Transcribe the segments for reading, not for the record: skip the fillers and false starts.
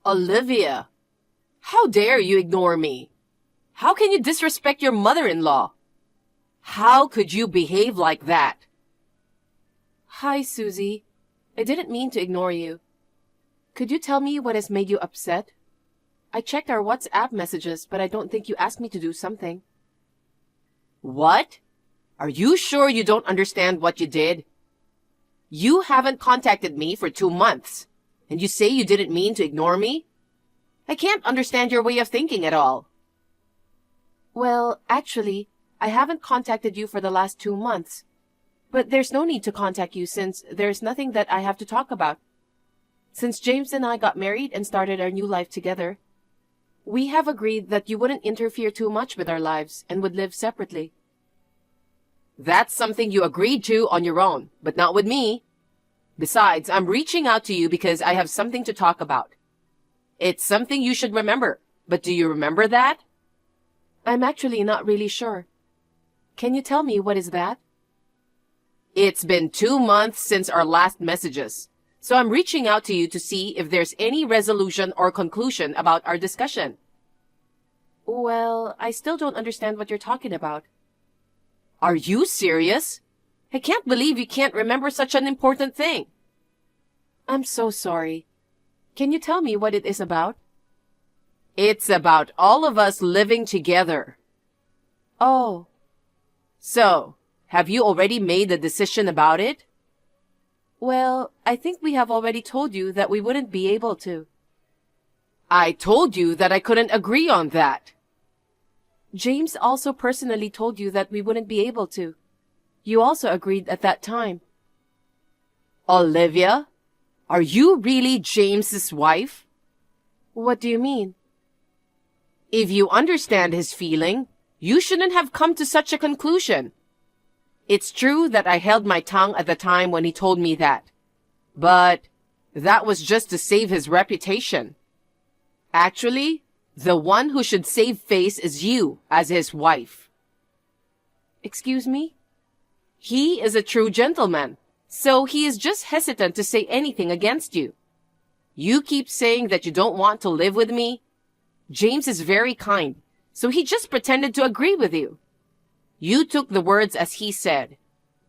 Olivia, how dare you ignore me? How can you disrespect your mother-in-law? How could you behave like that? Hi, Susie. I didn't mean to ignore you. Could you tell me what has made you upset? I checked our WhatsApp messages, but I don't think you asked me to do something. What? Are you sure you don't understand what you did? You haven't contacted me for 2 months, and you say you didn't mean to ignore me? I can't understand your way of thinking at all. Well, actually, I haven't contacted you for the last 2 months. But there's no need to contact you since there's nothing that I have to talk about. Since James and I got married and started our new life together, we have agreed that you wouldn't interfere too much with our lives and would live separately. That's something you agreed to on your own, but not with me. Besides, I'm reaching out to you because I have something to talk about. It's something you should remember, but do you remember that? I'm actually not really sure. Can you tell me what is that? It's been 2 months since our last messages, so I'm reaching out to you to see if there's any resolution or conclusion about our discussion. Well, I still don't understand what you're talking about. Are you serious? I can't believe you can't remember such an important thing. I'm so sorry. Can you tell me what it is about? It's about all of us living together. Oh. So, have you already made a decision about it? Well, I think we have already told you that we wouldn't be able to. I told you that I couldn't agree on that. James also personally told you that we wouldn't be able to. You also agreed at that time. Olivia, are you really James's wife? What do you mean? If you understand his feeling, you shouldn't have come to such a conclusion. It's true that I held my tongue at the time when he told me that. But that was just to save his reputation. Actually, the one who should save face is you as his wife. Excuse me? He is a true gentleman, so he is just hesitant to say anything against you. You keep saying that you don't want to live with me. James is very kind, so he just pretended to agree with you. You took the words as he said,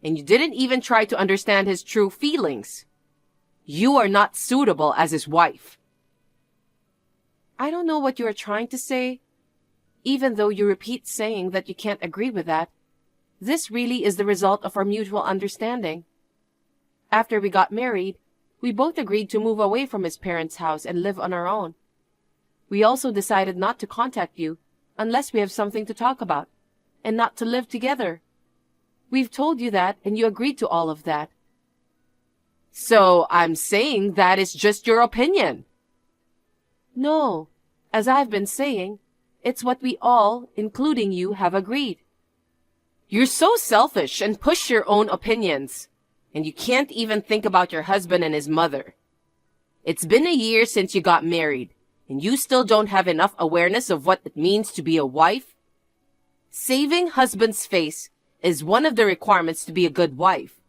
and you didn't even try to understand his true feelings. You are not suitable as his wife. I don't know what you are trying to say. Even though you repeat saying that you can't agree with that, this really is the result of our mutual understanding. After we got married, we both agreed to move away from his parents' house and live on our own. We also decided not to contact you unless we have something to talk about, and not to live together. We've told you that, and you agreed to all of that. So I'm saying that is just your opinion. No, as I've been saying, it's what we all, including you, have agreed. You're so selfish and push your own opinions, and you can't even think about your husband and his mother. It's been a year since you got married, and you still don't have enough awareness of what it means to be a wife. Saving husband's face is one of the requirements to be a good wife.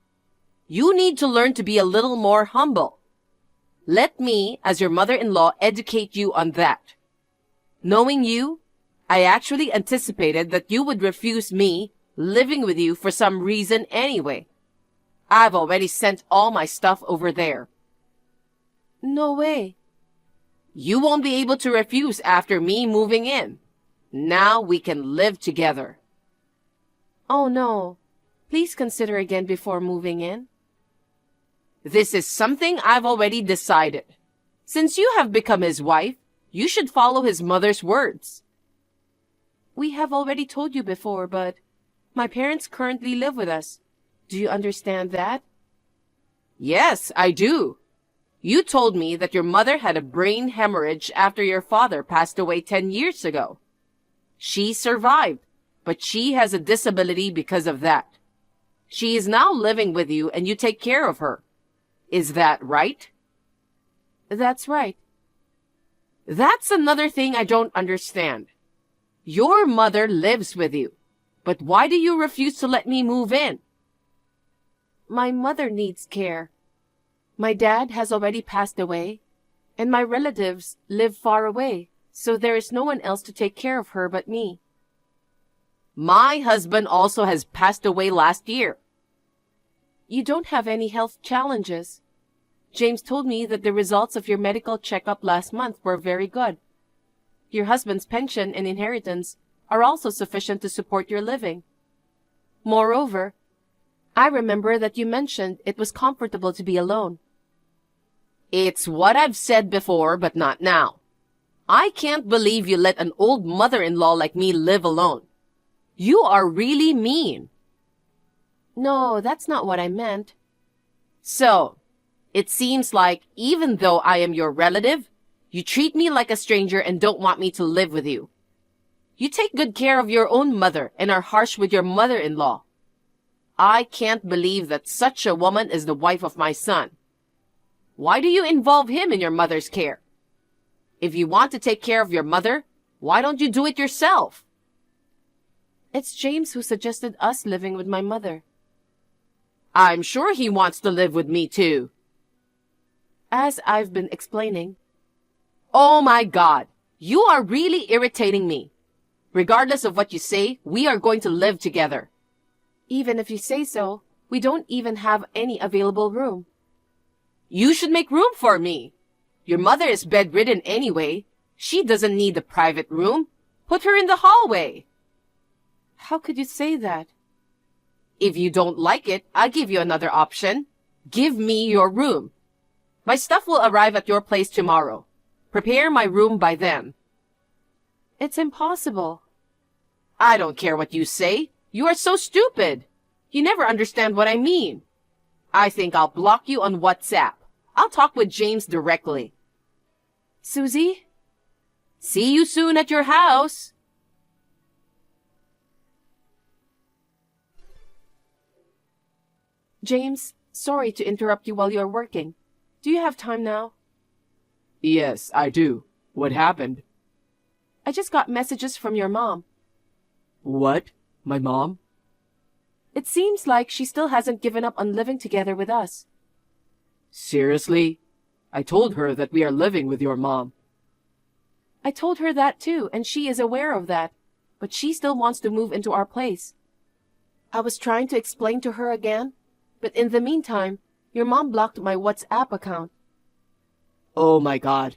You need to learn to be a little more humble. Let me, as your mother-in-law, educate you on that. Knowing you, I actually anticipated that you would refuse me living with you for some reason anyway. I've already sent all my stuff over there. No way. You won't be able to refuse after me moving in. Now we can live together. Oh no. Please consider again before moving in. This is something I've already decided. Since you have become his wife, you should follow his mother's words. We have already told you before, but my parents currently live with us. Do you understand that? Yes, I do. You told me that your mother had a brain hemorrhage after your father passed away 10 years ago. She survived, but she has a disability because of that. She is now living with you and you take care of her. Is that right? That's right. That's another thing I don't understand. Your mother lives with you, but why do you refuse to let me move in? My mother needs care. My dad has already passed away, And my relatives live far away, so there is no one else to take care of her but me. My husband also has passed away last year. You don't have any health challenges. James told me that the results of your medical checkup last month were very good. Your husband's pension and inheritance are also sufficient to support your living. Moreover, I remember that you mentioned it was comfortable to be alone. It's what I've said before, but not now. I can't believe you let an old mother-in-law like me live alone. You are really mean. No, that's not what I meant. So, it seems like even though I am your relative, you treat me like a stranger and don't want me to live with you. You take good care of your own mother and are harsh with your mother-in-law. I can't believe that such a woman is the wife of my son. Why do you involve him in your mother's care? If you want to take care of your mother, why don't you do it yourself? It's James who suggested us living with my mother. I'm sure he wants to live with me too. As I've been explaining. Oh my God, you are really irritating me. Regardless of what you say, we are going to live together. Even if you say so, we don't even have any available room. You should make room for me. Your mother is bedridden anyway. She doesn't need a private room. Put her in the hallway. How could you say that? If you don't like it, I'll give you another option. Give me your room. My stuff will arrive at your place tomorrow. Prepare my room by then. It's impossible. I don't care what you say. You are so stupid. You never understand what I mean. I think I'll block you on WhatsApp. I'll talk with James directly. Susie? See you soon at your house. James, sorry to interrupt you while you're working. Do you have time now? Yes, I do. What happened? I just got messages from your mom. What? My mom? It seems like she still hasn't given up on living together with us. Seriously? I told her that we are living with your mom. I told her that too, and she is aware of that, but she still wants to move into our place. I was trying to explain to her again, but in the meantime, your mom blocked my WhatsApp account. Oh my God.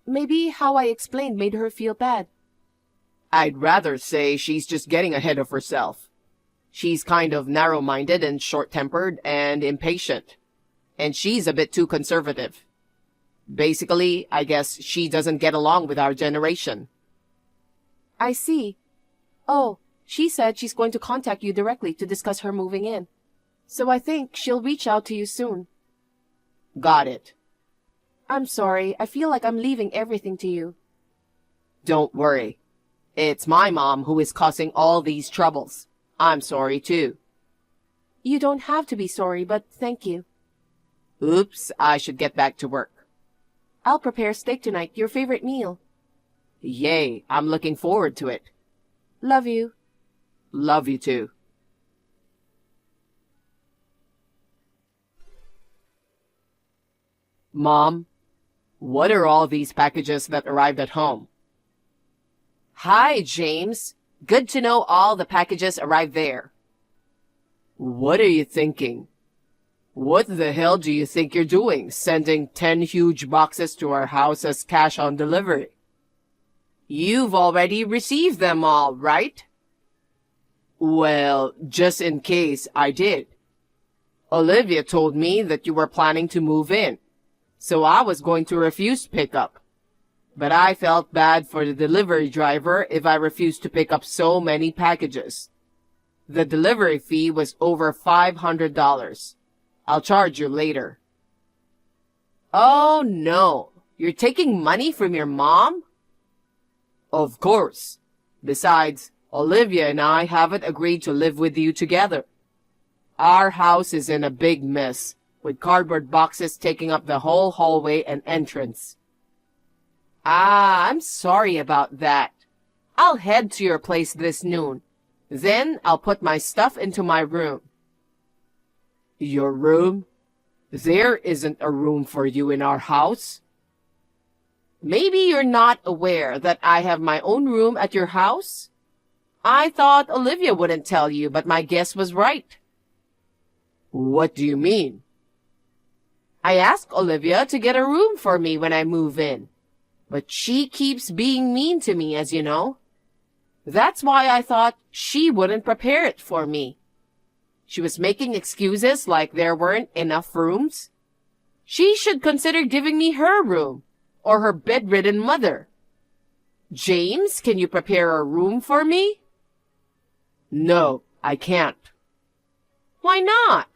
Maybe how I explained made her feel bad. I'd rather say she's just getting ahead of herself. She's kind of narrow-minded and short-tempered and impatient. And she's a bit too conservative. Basically, I guess she doesn't get along with our generation. I see. Oh, she said she's going to contact you directly to discuss her moving in. So I think she'll reach out to you soon. Got it. I'm sorry. I feel like I'm leaving everything to you. Don't worry. It's my mom who is causing all these troubles. I'm sorry too. You don't have to be sorry, but thank you. Oops, I should get back to work. I'll prepare steak tonight, your favorite meal. Yay, I'm looking forward to it. Love you. Love you too. Mom, what are all these packages that arrived at home? Hi, James. Good to know all the packages arrived there. What are you thinking? What the hell do you think you're doing, sending 10 huge boxes to our house as cash on delivery? You've already received them all, right? Well, just in case I did. Olivia told me that you were planning to move in, so I was going to refuse pickup. But I felt bad for the delivery driver if I refused to pick up so many packages. The delivery fee was over $500. I'll charge you later. Oh no, you're taking money from your mom? Of course. Besides, Olivia and I haven't agreed to live with you together. Our house is in a big mess, with cardboard boxes taking up the whole hallway and entrance. Ah, I'm sorry about that. I'll head to your place this noon. Then I'll put my stuff into my room. Your room? There isn't a room for you in our house. Maybe you're not aware that I have my own room at your house? I thought Olivia wouldn't tell you, but my guess was right. What do you mean? I asked Olivia to get a room for me when I move in, but she keeps being mean to me, as you know. That's why I thought she wouldn't prepare it for me. She was making excuses like there weren't enough rooms. She should consider giving me her room, or her bedridden mother. James, can you prepare a room for me? No, I can't. Why not?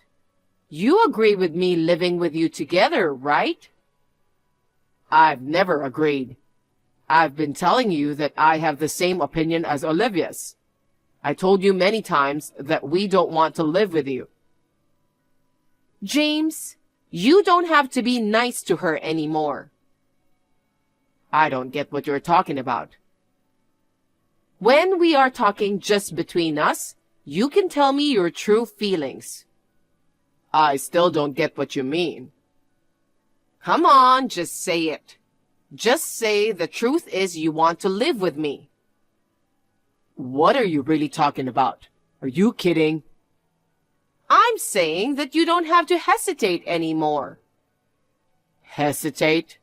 You agree with me living with you together, right? I've never agreed. I've been telling you that I have the same opinion as Olivia's. I told you many times that we don't want to live with you. James, you don't have to be nice to her anymore. I don't get what you're talking about. When we are talking just between us, you can tell me your true feelings. I still don't get what you mean. Come on, just say it. Just say the truth is you want to live with me. What are you really talking about? Are you kidding? I'm saying that you don't have to hesitate anymore. Hesitate?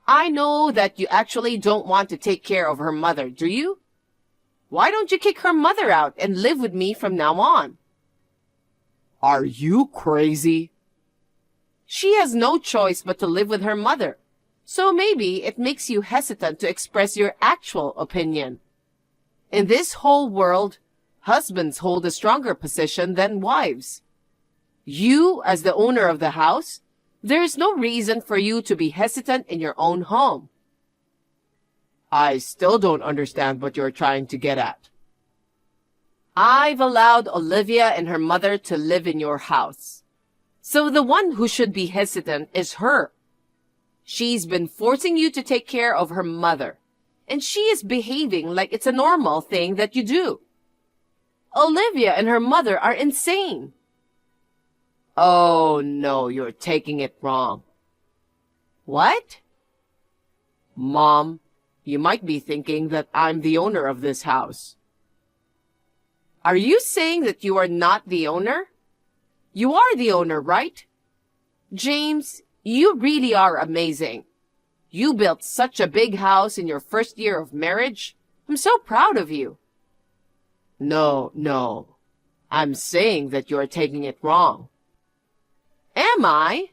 I know that you actually don't want to take care of her mother, do you? Why don't you kick her mother out and live with me from now on? Are you crazy? She has no choice but to live with her mother, so maybe it makes you hesitant to express your actual opinion. In this whole world, husbands hold a stronger position than wives. You, as the owner of the house, there is no reason for you to be hesitant in your own home. I still don't understand what you're trying to get at. I've allowed Olivia and her mother to live in your house. So the one who should be hesitant is her. She's been forcing you to take care of her mother, and she is behaving like it's a normal thing that you do. Olivia and her mother are insane. Oh, no, you're taking it wrong. What? Mom, you might be thinking that I'm the owner of this house. Are you saying that you are not the owner? You are the owner, right? James, you really are amazing. You built such a big house in your first year of marriage. I'm so proud of you. No. I'm saying that you're taking it wrong. Am I?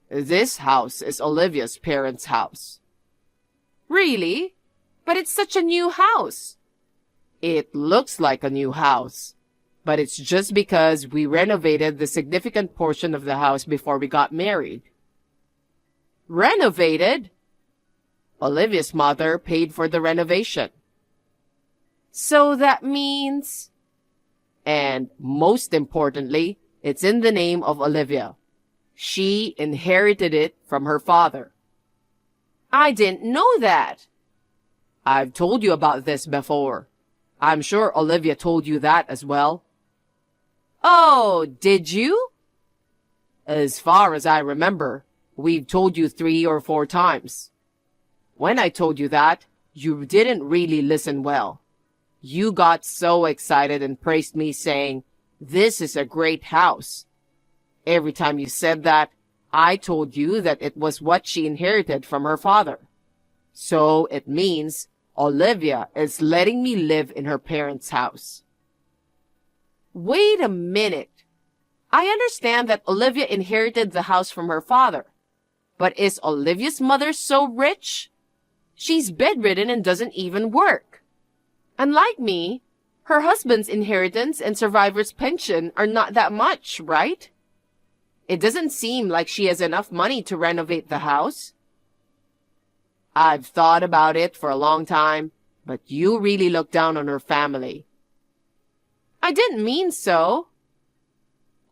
This house is Olivia's parents' house. Really? But it's such a new house. It looks like a new house, but it's just because we renovated the significant portion of the house before we got married. Renovated? Olivia's mother paid for the renovation. So that means... And most importantly, it's in the name of Olivia. She inherited it from her father. I didn't know that. I've told you about this before. I'm sure Olivia told you that as well. Oh, did you? As far as I remember, we've told you 3 or 4 times. When I told you that, you didn't really listen well. You got so excited and praised me saying, "This is a great house." Every time you said that, I told you that it was what she inherited from her father. So it means Olivia is letting me live in her parents' house. Wait a minute. I understand that Olivia inherited the house from her father. But is Olivia's mother so rich? She's bedridden and doesn't even work. Unlike me, her husband's inheritance and survivor's pension are not that much, right? It doesn't seem like she has enough money to renovate the house. I've thought about it for a long time, but you really look down on her family. I didn't mean so.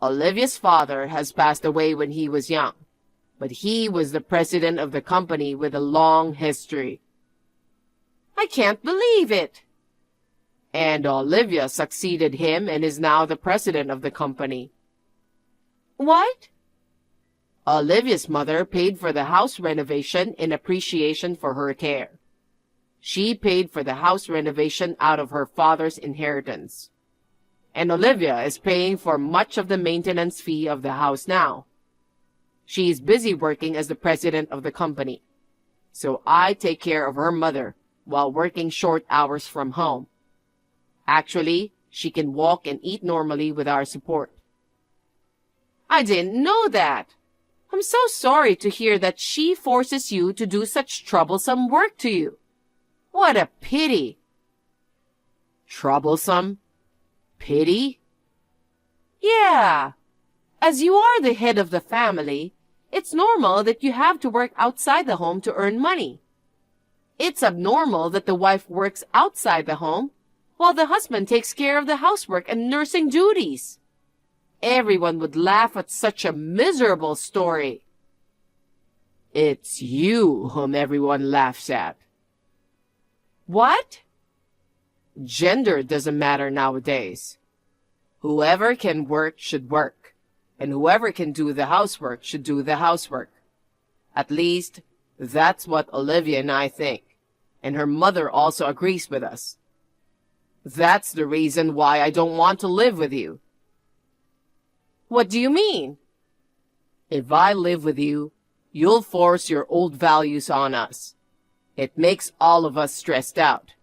Olivia's father has passed away when he was young, but he was the president of the company with a long history. I can't believe it. And Olivia succeeded him and is now the president of the company. What? Olivia's mother paid for the house renovation in appreciation for her care. She paid for the house renovation out of her father's inheritance. And Olivia is paying for much of the maintenance fee of the house now. She is busy working as the president of the company. So I take care of her mother while working short hours from home. Actually, she can walk and eat normally with our support. I didn't know that. I'm so sorry to hear that she forces you to do such troublesome work to you. What a pity. Troublesome? Pity? Yeah. As you are the head of the family, it's normal that you have to work outside the home to earn money. It's abnormal that the wife works outside the home while the husband takes care of the housework and nursing duties. Everyone would laugh at such a miserable story. It's you whom everyone laughs at. What? Gender doesn't matter nowadays. Whoever can work should work, and whoever can do the housework should do the housework. At least, that's what Olivia and I think, and her mother also agrees with us. That's the reason why I don't want to live with you. What do you mean? If I live with you, you'll force your old values on us. It makes all of us stressed out.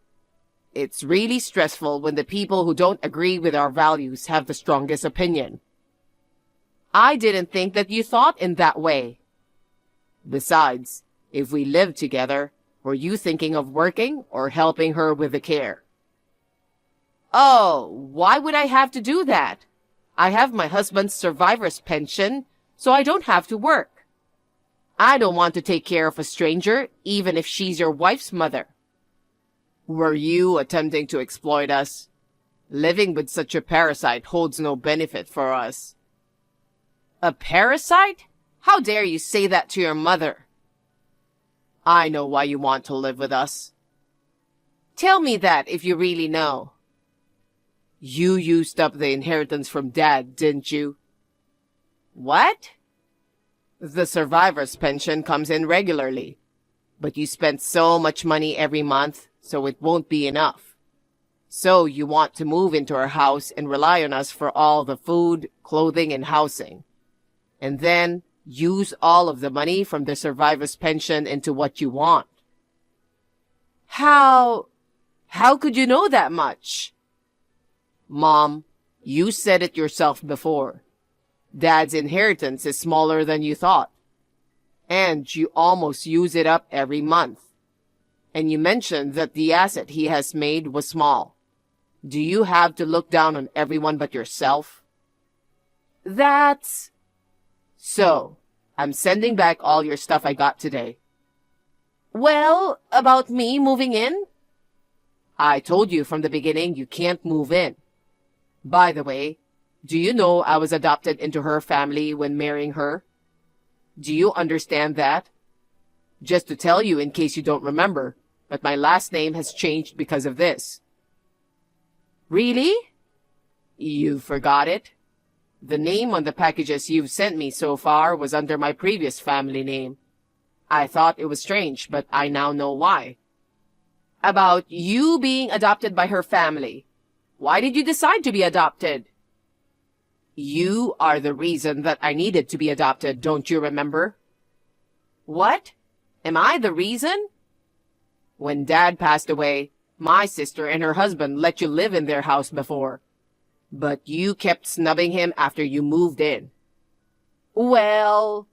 It's really stressful when the people who don't agree with our values have the strongest opinion. I didn't think that you thought in that way. Besides, if we live together, were you thinking of working or helping her with the care? Oh, why would I have to do that? I have my husband's survivor's pension, so I don't have to work. I don't want to take care of a stranger, even if she's your wife's mother. Were you attempting to exploit us? Living with such a parasite holds no benefit for us. A parasite? How dare you say that to your mother? I know why you want to live with us. Tell me that if you really know. You used up the inheritance from Dad, didn't you? What? The survivor's pension comes in regularly, but you spent so much money every month, so it won't be enough. So you want to move into our house and rely on us for all the food, clothing, and housing. And then use all of the money from the survivor's pension into what you want. How could you know that much? Mom, you said it yourself before. Dad's inheritance is smaller than you thought. And you almost use it up every month. And you mentioned that the asset he has made was small. Do you have to look down on everyone but yourself? That's... So, I'm sending back all your stuff I got today. Well, about me moving in? I told you from the beginning you can't move in. By the way, do you know I was adopted into her family when marrying her? Do you understand that? Just to tell you in case you don't remember, but my last name has changed because of this. Really? You forgot it? The name on the packages you've sent me so far was under my previous family name. I thought it was strange, but I now know why. About you being adopted by her family. Why did you decide to be adopted? You are the reason that I needed to be adopted, don't you remember? What? Am I the reason? When Dad passed away, my sister and her husband let you live in their house before. But you kept snubbing him after you moved in. Well...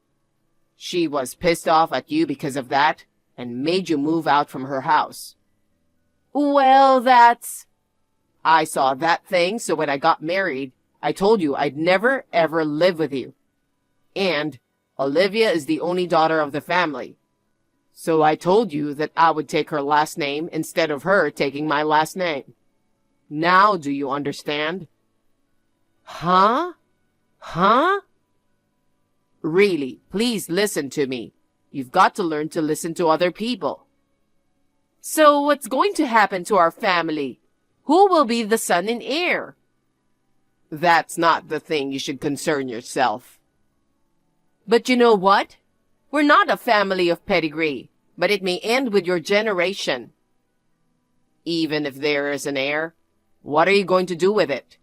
She was pissed off at you because of that and made you move out from her house. Well, that's... I saw that thing, so when I got married, I told you I'd never, ever live with you. And Olivia is the only daughter of the family. So I told you that I would take her last name instead of her taking my last name. Now do you understand? Huh? Huh? Really, please listen to me. You've got to learn to listen to other people. So what's going to happen to our family? Who will be the son and heir? That's not the thing you should concern yourself. But you know what? We're not a family of pedigree, but it may end with your generation. Even if there is an heir, what are you going to do with it?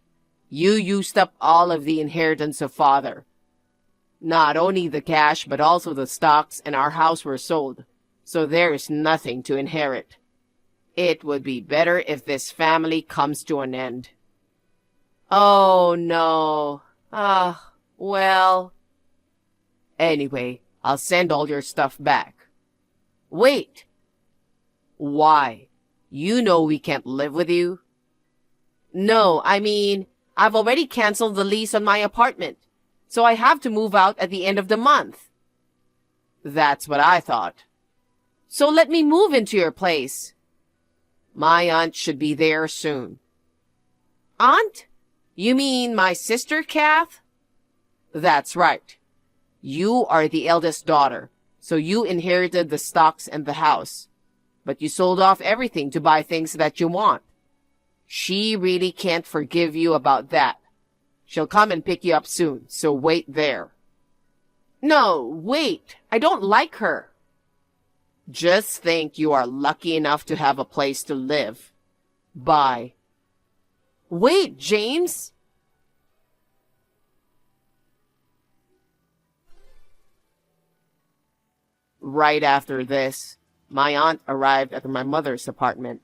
You used up all of the inheritance of father. Not only the cash, but also the stocks and our house were sold, so there is nothing to inherit. It would be better if this family comes to an end. Oh, no. Well. Anyway, I'll send all your stuff back. Wait. Why? You know we can't live with you. No, I mean, I've already canceled the lease on my apartment, so I have to move out at the end of the month. That's what I thought. So let me move into your place. My aunt should be there soon. Aunt? You mean my sister, Kath? That's right. You are the eldest daughter, so you inherited the stocks and the house. But you sold off everything to buy things that you want. She really can't forgive you about that. She'll come and pick you up soon, so wait there. No, wait. I don't like her. Just think you are lucky enough to have a place to live. Bye. Wait, James. Right after this, my aunt arrived at my mother's apartment.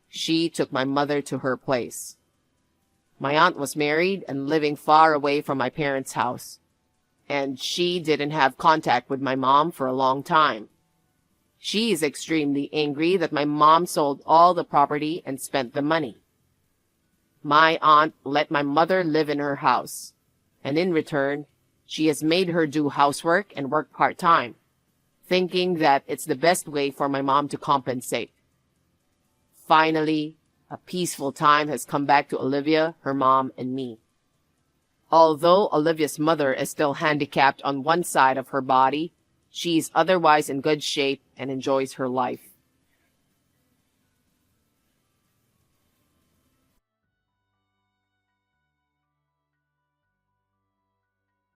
She took my mother to her place. My aunt was married and living far away from my parents' house, and she didn't have contact with my mom for a long time. She is extremely angry that my mom sold all the property and spent the money. My aunt let my mother live in her house, and in return, she has made her do housework and work part-time, thinking that it's the best way for my mom to compensate. Finally, a peaceful time has come back to Olivia, her mom, and me. Although Olivia's mother is still handicapped on one side of her body, she is otherwise in good shape and enjoys her life.